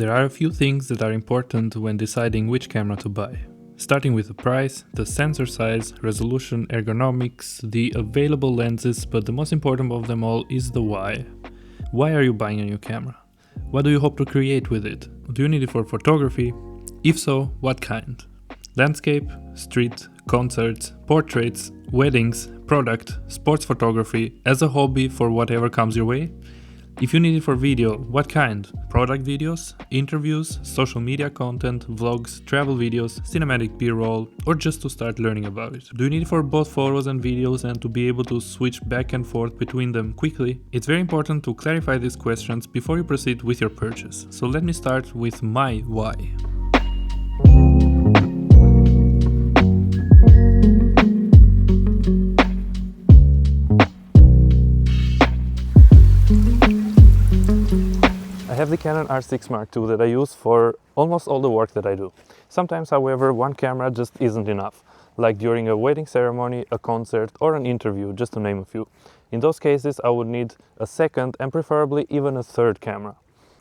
There are a few things that are important when deciding which camera to buy. Starting with the price, the sensor size, resolution, ergonomics, the available lenses, but the most important of them all is the why. Why are you buying a new camera? What do you hope to create with it? Do you need it for photography? If so, what kind? Landscape, street, concerts, portraits, weddings, product, sports photography, as a hobby for whatever comes your way? If you need it for video, what kind? Product videos, interviews, social media content, vlogs, travel videos, cinematic B-roll, or just to start learning about it? Do you need it for both photos and videos and to be able to switch back and forth between them quickly? It's very important to clarify these questions before you proceed with your purchase. So let me start with my why. I have the Canon R6 Mark II that I use for almost all the work that I do. Sometimes, however, one camera just isn't enough, like during a wedding ceremony, a concert, or an interview, just to name a few. In those cases, I would need a second and preferably even a third camera.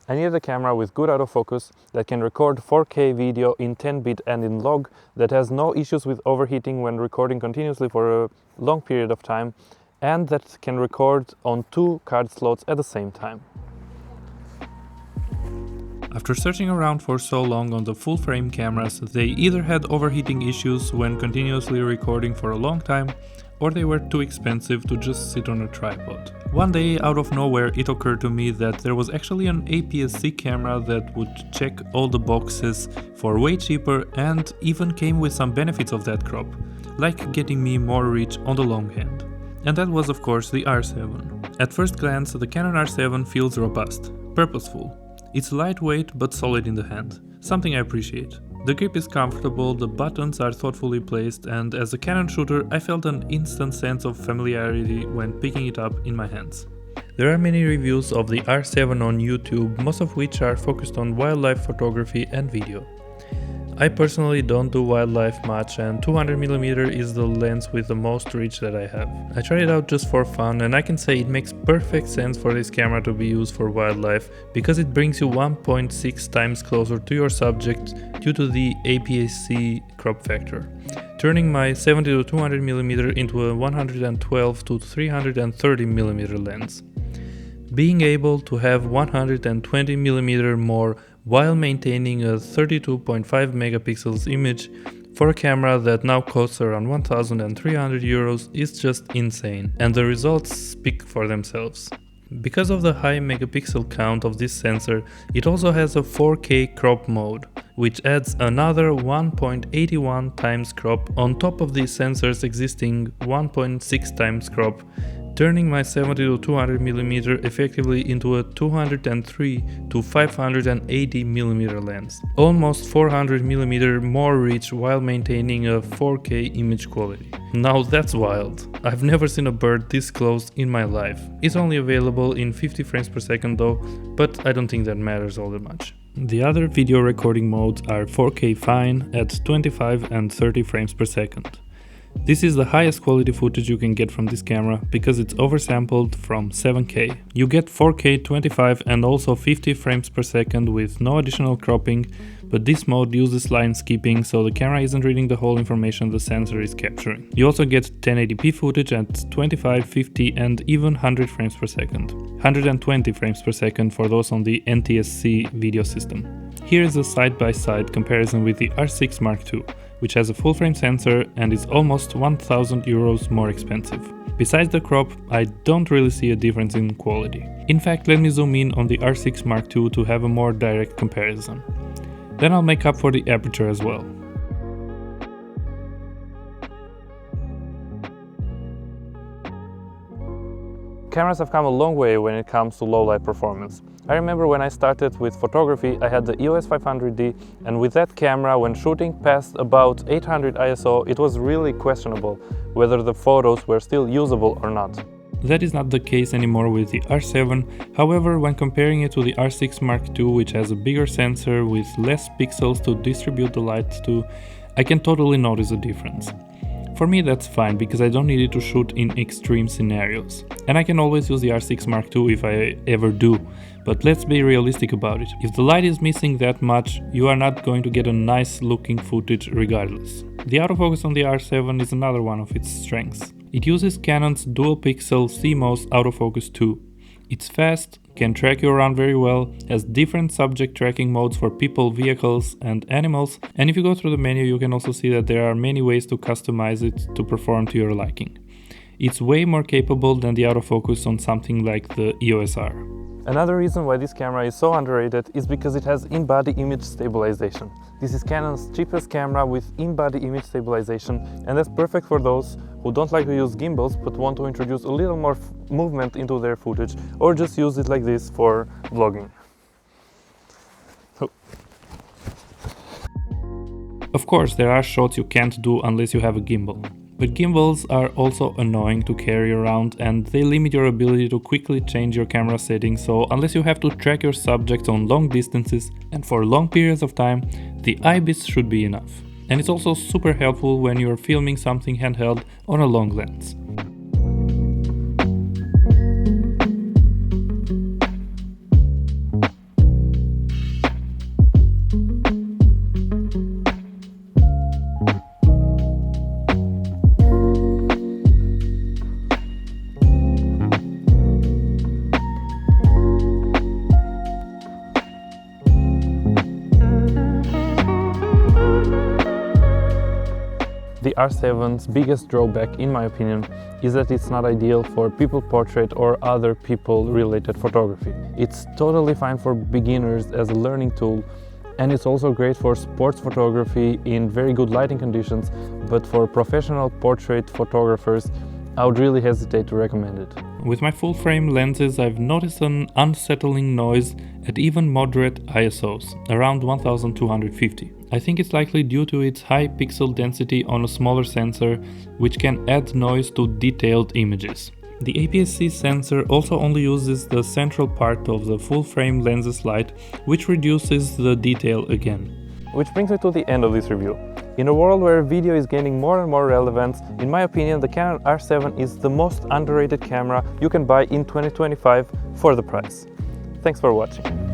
I needed a camera with good autofocus that can record 4K video in 10-bit and in log, that has no issues with overheating when recording continuously for a long period of time, and that can record on 2 card slots at the same time. After searching around for so long on the full-frame cameras, they either had overheating issues when continuously recording for a long time, or they were too expensive to just sit on a tripod. One day, out of nowhere, it occurred to me that there was actually an APS-C camera that would check all the boxes for way cheaper and even came with some benefits of that crop, like getting me more reach on the long hand. And that was, of course, the R7. At first glance, the Canon R7 feels robust, purposeful. It's lightweight but solid in the hand, something I appreciate. The grip is comfortable, the buttons are thoughtfully placed, and as a Canon shooter I felt an instant sense of familiarity when picking it up in my hands. There are many reviews of the R7 on YouTube, most of which are focused on wildlife photography and video. I personally don't do wildlife much, and 200mm is the lens with the most reach that I have. I tried it out just for fun, and I can say it makes perfect sense for this camera to be used for wildlife because it brings you 1.6 times closer to your subject due to the APS-C crop factor, turning my 70 to 200mm into a 112 to 330mm lens. Being able to have 120mm more while maintaining a 32.5 megapixels image for a camera that now costs around 1,300 euros is just insane, and the results speak for themselves. Because of the high megapixel count of this sensor, it also has a 4K crop mode, which adds another 1.81 times crop on top of the sensor's existing 1.6 times crop, turning my 70 to 200mm effectively into a 203 to 580mm lens. Almost 400mm more reach while maintaining a 4K image quality. Now that's wild. I've never seen a bird this close in my life. It's only available in 50 frames per second though, but I don't think that matters all that much. The other video recording modes are 4K fine at 25 and 30 frames per second. This is the highest quality footage you can get from this camera because it's oversampled from 7K. You get 4K 25 and also 50 frames per second with no additional cropping, but this mode uses line skipping, so the camera isn't reading the whole information the sensor is capturing. You also get 1080p footage at 25, 50 and even 100 frames per second. 120 frames per second for those on the NTSC video system. Here is a side-by-side comparison with the R6 Mark II, which has a full-frame sensor and is almost 1,000 euros more expensive. Besides the crop, I don't really see a difference in quality. In fact, let me zoom in on the R6 Mark II to have a more direct comparison. Then I'll make up for the aperture as well. Cameras have come a long way when it comes to low-light performance. I remember when I started with photography, I had the EOS 500D, and with that camera, when shooting past about 800 ISO, it was really questionable whether the photos were still usable or not. That is not the case anymore with the R7, however, when comparing it to the R6 Mark II, which has a bigger sensor with less pixels to distribute the light to, I can totally notice a difference. For me that's fine, because I don't need it to shoot in extreme scenarios. And I can always use the R6 Mark II if I ever do. But let's be realistic about it. If the light is missing that much, you are not going to get a nice looking footage regardless. The autofocus on the R7 is another one of its strengths. It uses Canon's dual pixel CMOS autofocus 2. It's fast, can track you around very well, has different subject tracking modes for people, vehicles and animals, and if you go through the menu you can also see that there are many ways to customize it to perform to your liking. It's way more capable than the autofocus on something like the EOS R. Another reason why this camera is so underrated is because it has in-body image stabilization. This is Canon's cheapest camera with in-body image stabilization, and that's perfect for those who don't like to use gimbals but want to introduce a little more movement into their footage, or just use it like this for vlogging. Of course, there are shots you can't do unless you have a gimbal. But gimbals are also annoying to carry around, and they limit your ability to quickly change your camera settings, so unless you have to track your subjects on long distances and for long periods of time, the IBIS should be enough. And it's also super helpful when you're filming something handheld on a long lens. The R7's biggest drawback, in my opinion, is that it's not ideal for people portrait or other people-related photography. It's totally fine for beginners as a learning tool, and it's also great for sports photography in very good lighting conditions, but for professional portrait photographers, I would really hesitate to recommend it. With my full-frame lenses, I've noticed an unsettling noise at even moderate ISOs, around 1250. I think it's likely due to its high pixel density on a smaller sensor, which can add noise to detailed images. The APS-C sensor also only uses the central part of the full-frame lens's light, which reduces the detail again. Which brings me to the end of this review. In a world where video is gaining more and more relevance, in my opinion, the Canon R7 is the most underrated camera you can buy in 2025 for the price. Thanks for watching.